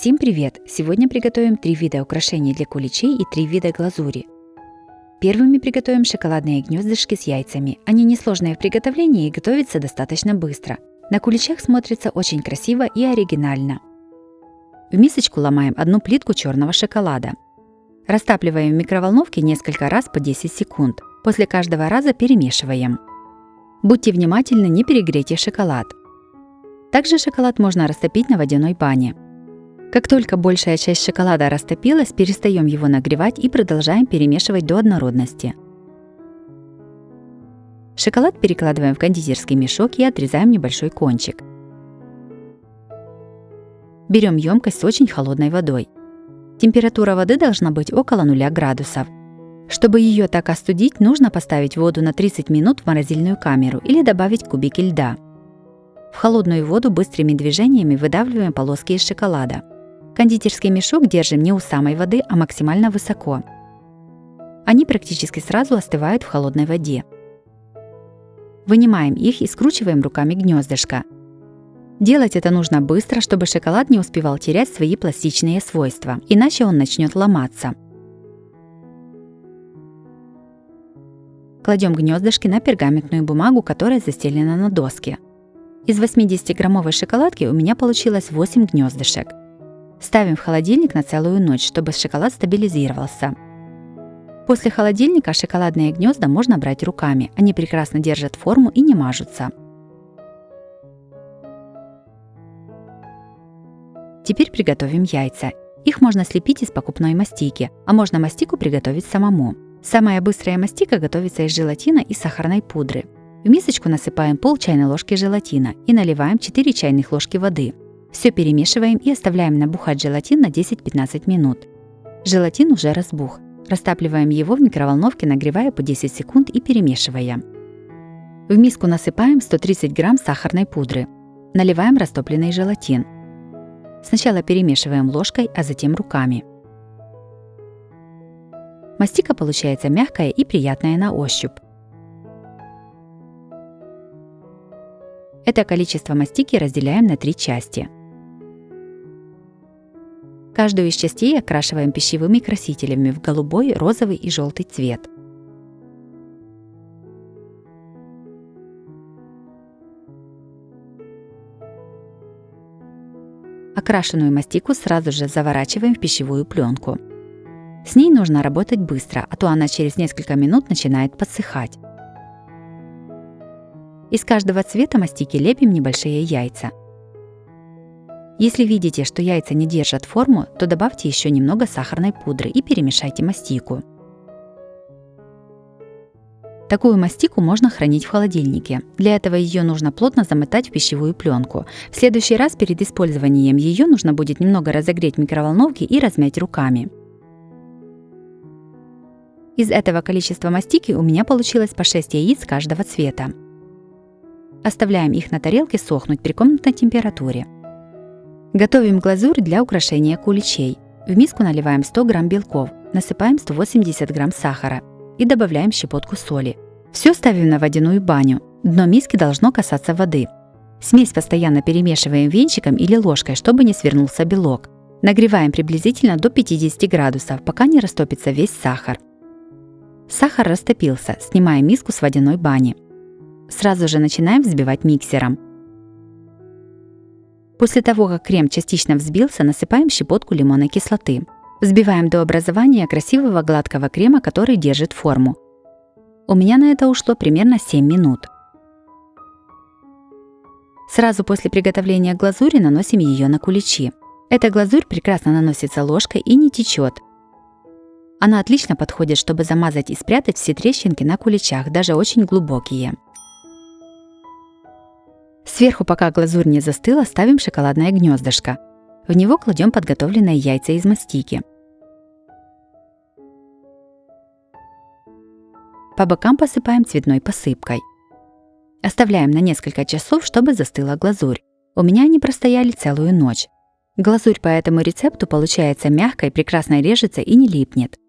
Всем привет! Сегодня приготовим 3 вида украшений для куличей и 3 вида глазури. Первыми приготовим шоколадные гнездышки с яйцами. Они несложные в приготовлении и готовятся достаточно быстро. На куличах смотрится очень красиво и оригинально. В мисочку ломаем одну плитку черного шоколада. Растапливаем в микроволновке несколько раз по 10 секунд. После каждого раза перемешиваем. Будьте внимательны, не перегрейте шоколад. Также шоколад можно растопить на водяной бане. Как только большая часть шоколада растопилась, перестаем его нагревать и продолжаем перемешивать до однородности. Шоколад перекладываем в кондитерский мешок и отрезаем небольшой кончик. Берем емкость с очень холодной водой. Температура воды должна быть около 0 градусов. Чтобы ее так остудить, нужно поставить воду на 30 минут в морозильную камеру или добавить кубики льда. В холодную воду быстрыми движениями выдавливаем полоски из шоколада. Кондитерский мешок держим не у самой воды, а максимально высоко. Они практически сразу остывают в холодной воде. Вынимаем их и скручиваем руками гнездышко. Делать это нужно быстро, чтобы шоколад не успевал терять свои пластичные свойства, иначе он начнет ломаться. Кладем гнездышки на пергаментную бумагу, которая застелена на доске. Из 80-граммовой шоколадки у меня получилось 8 гнездышек. Ставим в холодильник на целую ночь, чтобы шоколад стабилизировался. После холодильника шоколадные гнезда можно брать руками, они прекрасно держат форму и не мажутся. Теперь приготовим яйца. Их можно слепить из покупной мастики, а можно мастику приготовить самому. Самая быстрая мастика готовится из желатина и сахарной пудры. В мисочку насыпаем пол чайной ложки желатина и наливаем 4 чайных ложки воды. Все перемешиваем и оставляем набухать желатин на 10-15 минут. Желатин уже разбух. Растапливаем его в микроволновке, нагревая по 10 секунд и перемешивая. В миску насыпаем 130 грамм сахарной пудры. Наливаем растопленный желатин. Сначала перемешиваем ложкой, а затем руками. Мастика получается мягкая и приятная на ощупь. Это количество мастики разделяем на 3 части. Каждую из частей окрашиваем пищевыми красителями в голубой, розовый и желтый цвет. Окрашенную мастику сразу же заворачиваем в пищевую пленку. С ней нужно работать быстро, а то она через несколько минут начинает подсыхать. Из каждого цвета мастики лепим небольшие яйца. Если видите, что яйца не держат форму, то добавьте еще немного сахарной пудры и перемешайте мастику. Такую мастику можно хранить в холодильнике. Для этого ее нужно плотно замотать в пищевую пленку. В следующий раз перед использованием ее нужно будет немного разогреть в микроволновке и размять руками. Из этого количества мастики у меня получилось по 6 яиц каждого цвета. Оставляем их на тарелке сохнуть при комнатной температуре. Готовим глазурь для украшения куличей. В миску наливаем 100 грамм белков, насыпаем 180 грамм сахара и добавляем щепотку соли. Все ставим на водяную баню. Дно миски должно касаться воды. Смесь постоянно перемешиваем венчиком или ложкой, чтобы не свернулся белок. Нагреваем приблизительно до 50 градусов, пока не растопится весь сахар. Сахар растопился, снимаем миску с водяной бани. Сразу же начинаем взбивать миксером. После того, как крем частично взбился, насыпаем щепотку лимонной кислоты. Взбиваем до образования красивого гладкого крема, который держит форму. У меня на это ушло примерно 7 минут. Сразу после приготовления глазури наносим ее на куличи. Эта глазурь прекрасно наносится ложкой и не течет. Она отлично подходит, чтобы замазать и спрятать все трещинки на куличах, даже очень глубокие. Сверху, пока глазурь не застыла, ставим шоколадное гнездышко. В него кладем подготовленные яйца из мастики. По бокам посыпаем цветной посыпкой. Оставляем на несколько часов, чтобы застыла глазурь. У меня они простояли целую ночь. Глазурь по этому рецепту получается мягкой, прекрасно режется и не липнет.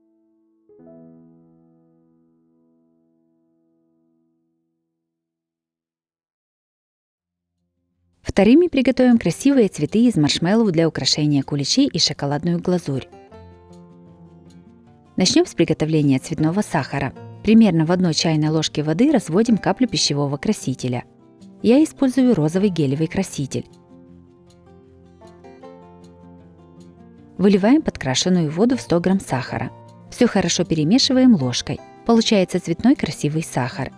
Вторыми приготовим красивые цветы из маршмеллоу для украшения куличей и шоколадную глазурь. Начнем с приготовления цветного сахара. Примерно в 1 чайной ложке воды разводим каплю пищевого красителя. Я использую розовый гелевый краситель. Выливаем подкрашенную воду в 100 грамм сахара. Все хорошо перемешиваем ложкой. Получается цветной красивый сахар.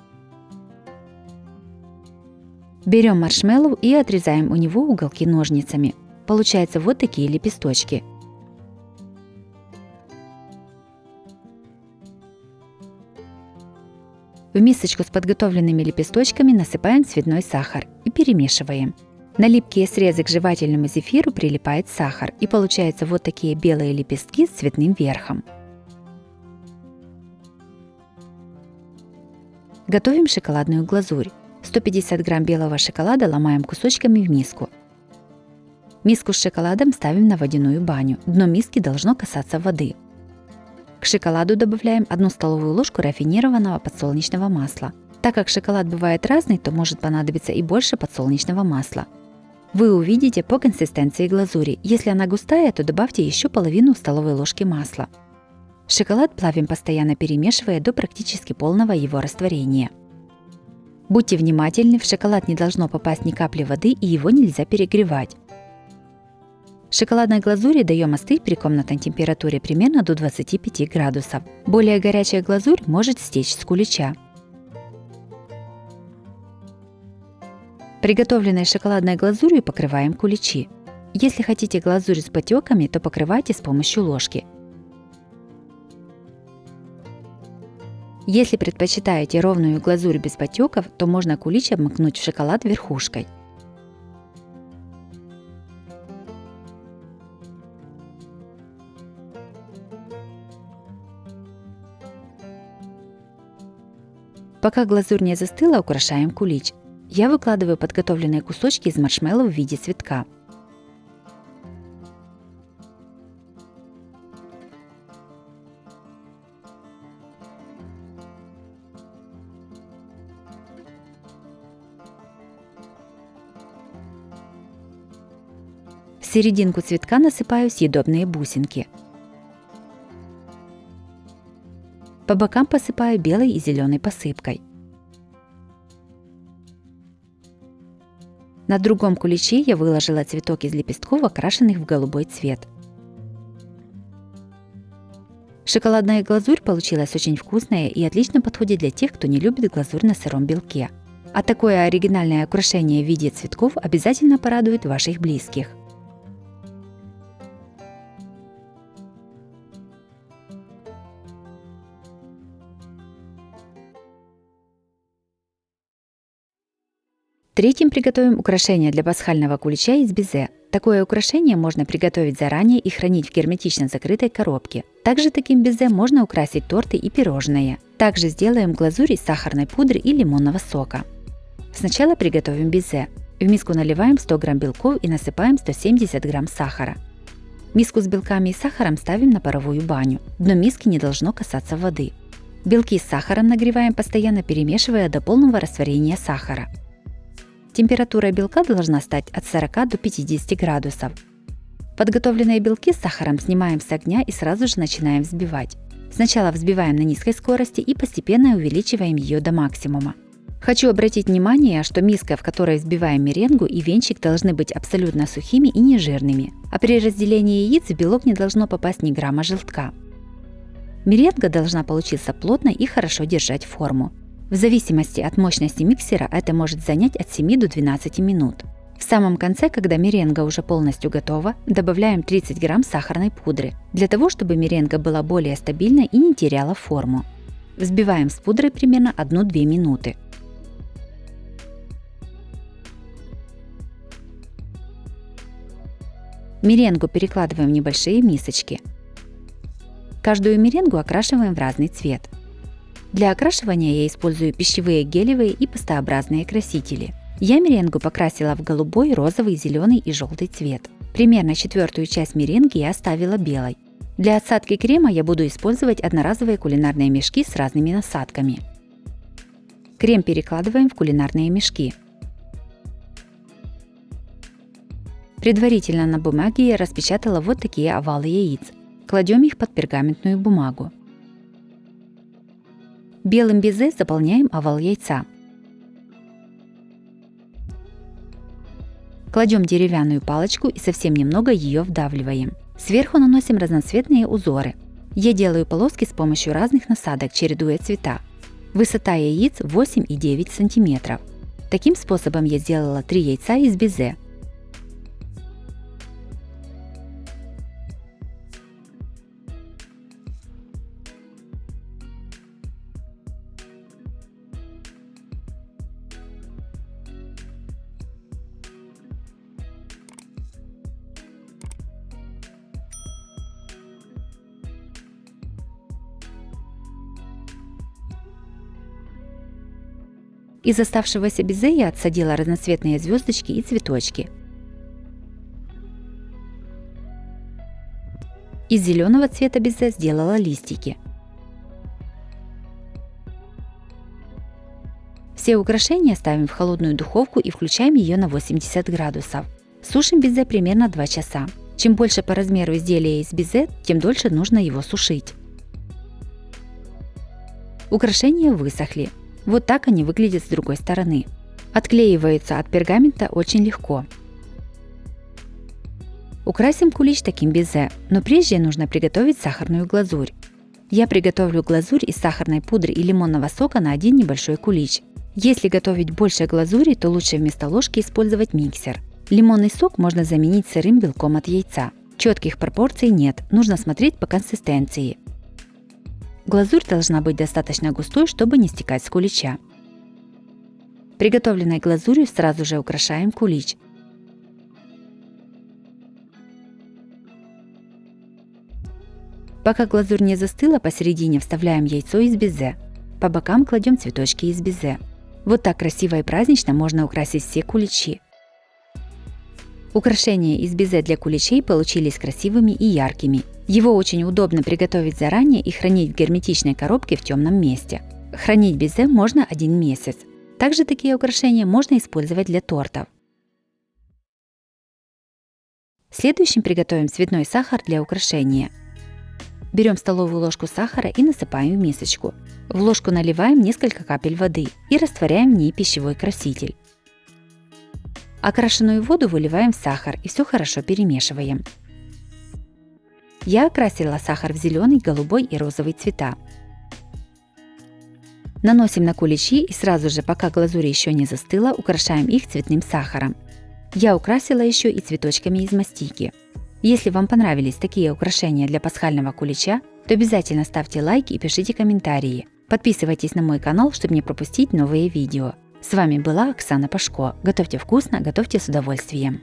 Берем маршмеллоу и отрезаем у него уголки ножницами. Получаются вот такие лепесточки. В мисочку с подготовленными лепесточками насыпаем цветной сахар и перемешиваем. На липкие срезы к жевательному зефиру прилипает сахар, и получаются вот такие белые лепестки с цветным верхом. Готовим шоколадную глазурь. 150 грамм белого шоколада ломаем кусочками в миску. Миску с шоколадом ставим на водяную баню. Дно миски должно касаться воды. К шоколаду добавляем 1 столовую ложку рафинированного подсолнечного масла. Так как шоколад бывает разный, то может понадобиться и больше подсолнечного масла. Вы увидите по консистенции глазури. Если она густая, то добавьте еще половину столовой ложки масла. Шоколад плавим, постоянно перемешивая до практически полного его растворения. Будьте внимательны, в шоколад не должно попасть ни капли воды, и его нельзя перегревать. Шоколадной глазури даем остыть при комнатной температуре примерно до 25 градусов. Более горячая глазурь может стечь с кулича. Приготовленной шоколадной глазурью покрываем куличи. Если хотите глазурь с потеками, то покрывайте с помощью ложки. Если предпочитаете ровную глазурь без потеков, то можно кулич обмакнуть в шоколад верхушкой. Пока глазурь не застыла, украшаем кулич. Я выкладываю подготовленные кусочки из маршмеллоу в виде цветка. В серединку цветка насыпаю съедобные бусинки. По бокам посыпаю белой и зеленой посыпкой. На другом куличе я выложила цветок из лепестков, окрашенных в голубой цвет. Шоколадная глазурь получилась очень вкусная и отлично подходит для тех, кто не любит глазурь на сыром белке. А такое оригинальное украшение в виде цветков обязательно порадует ваших близких. Третьим приготовим украшение для пасхального кулича из безе. Такое украшение можно приготовить заранее и хранить в герметично закрытой коробке. Также таким безе можно украсить торты и пирожные. Также сделаем глазурь из сахарной пудры и лимонного сока. Сначала приготовим безе. В миску наливаем 100 грамм белков и насыпаем 170 грамм сахара. Миску с белками и сахаром ставим на паровую баню. Дно миски не должно касаться воды. Белки с сахаром нагреваем, постоянно перемешивая до полного растворения сахара. Температура белка должна стать от 40 до 50 градусов. Подготовленные белки с сахаром снимаем с огня и сразу же начинаем взбивать. Сначала взбиваем на низкой скорости и постепенно увеличиваем ее до максимума. Хочу обратить внимание, что миска, в которой взбиваем меренгу, и венчик должны быть абсолютно сухими и нежирными, а при разделении яиц в белок не должно попасть ни грамма желтка. Меренга должна получиться плотной и хорошо держать форму. В зависимости от мощности миксера это может занять от 7 до 12 минут. В самом конце, когда меренга уже полностью готова, добавляем 30 грамм сахарной пудры, для того, чтобы меренга была более стабильной и не теряла форму. Взбиваем с пудрой примерно 1-2 минуты. Меренгу перекладываем в небольшие мисочки. Каждую меренгу окрашиваем в разный цвет. Для окрашивания я использую пищевые гелевые и пастообразные красители. Я меренгу покрасила в голубой, розовый, зеленый и желтый цвет. Примерно четвертую часть меренги я оставила белой. Для отсадки крема я буду использовать одноразовые кулинарные мешки с разными насадками. Крем перекладываем в кулинарные мешки. Предварительно на бумаге я распечатала вот такие овалы яиц. Кладем их под пергаментную бумагу. Белым безе заполняем овал яйца. Кладем деревянную палочку и совсем немного ее вдавливаем. Сверху наносим разноцветные узоры. Я делаю полоски с помощью разных насадок, чередуя цвета. Высота яиц 8 и 9 см. Таким способом я сделала 3 яйца из безе. Из оставшегося безе я отсадила разноцветные звездочки и цветочки. Из зеленого цвета безе сделала листики. Все украшения ставим в холодную духовку и включаем ее на 80 градусов. Сушим безе примерно 2 часа. Чем больше по размеру изделия из безе, тем дольше нужно его сушить. Украшения высохли. Вот так они выглядят с другой стороны. Отклеиваются от пергамента очень легко. Украсим кулич таким безе, но прежде нужно приготовить сахарную глазурь. Я приготовлю глазурь из сахарной пудры и лимонного сока на один небольшой кулич. Если готовить больше глазури, то лучше вместо ложки использовать миксер. Лимонный сок можно заменить сырым белком от яйца. Четких пропорций нет, нужно смотреть по консистенции. Глазурь должна быть достаточно густой, чтобы не стекать с кулича. Приготовленной глазурью сразу же украшаем кулич. Пока глазурь не застыла, посередине вставляем яйцо из безе. По бокам кладем цветочки из безе. Вот так красиво и празднично можно украсить все куличи. Украшения из безе для куличей получились красивыми и яркими. Его очень удобно приготовить заранее и хранить в герметичной коробке в темном месте. Хранить безе можно 1 месяц. Также такие украшения можно использовать для тортов. Следующим приготовим цветной сахар для украшения. Берем столовую ложку сахара и насыпаем в мисочку. В ложку наливаем несколько капель воды и растворяем в ней пищевой краситель. Окрашенную воду выливаем в сахар и все хорошо перемешиваем. Я окрасила сахар в зеленый, голубой и розовый цвета. Наносим на куличи и сразу же, пока глазурь еще не застыла, украшаем их цветным сахаром. Я украсила еще и цветочками из мастики. Если вам понравились такие украшения для пасхального кулича, то обязательно ставьте лайк и пишите комментарии. Подписывайтесь на мой канал, чтобы не пропустить новые видео. С вами была Оксана Пашко. Готовьте вкусно, готовьте с удовольствием.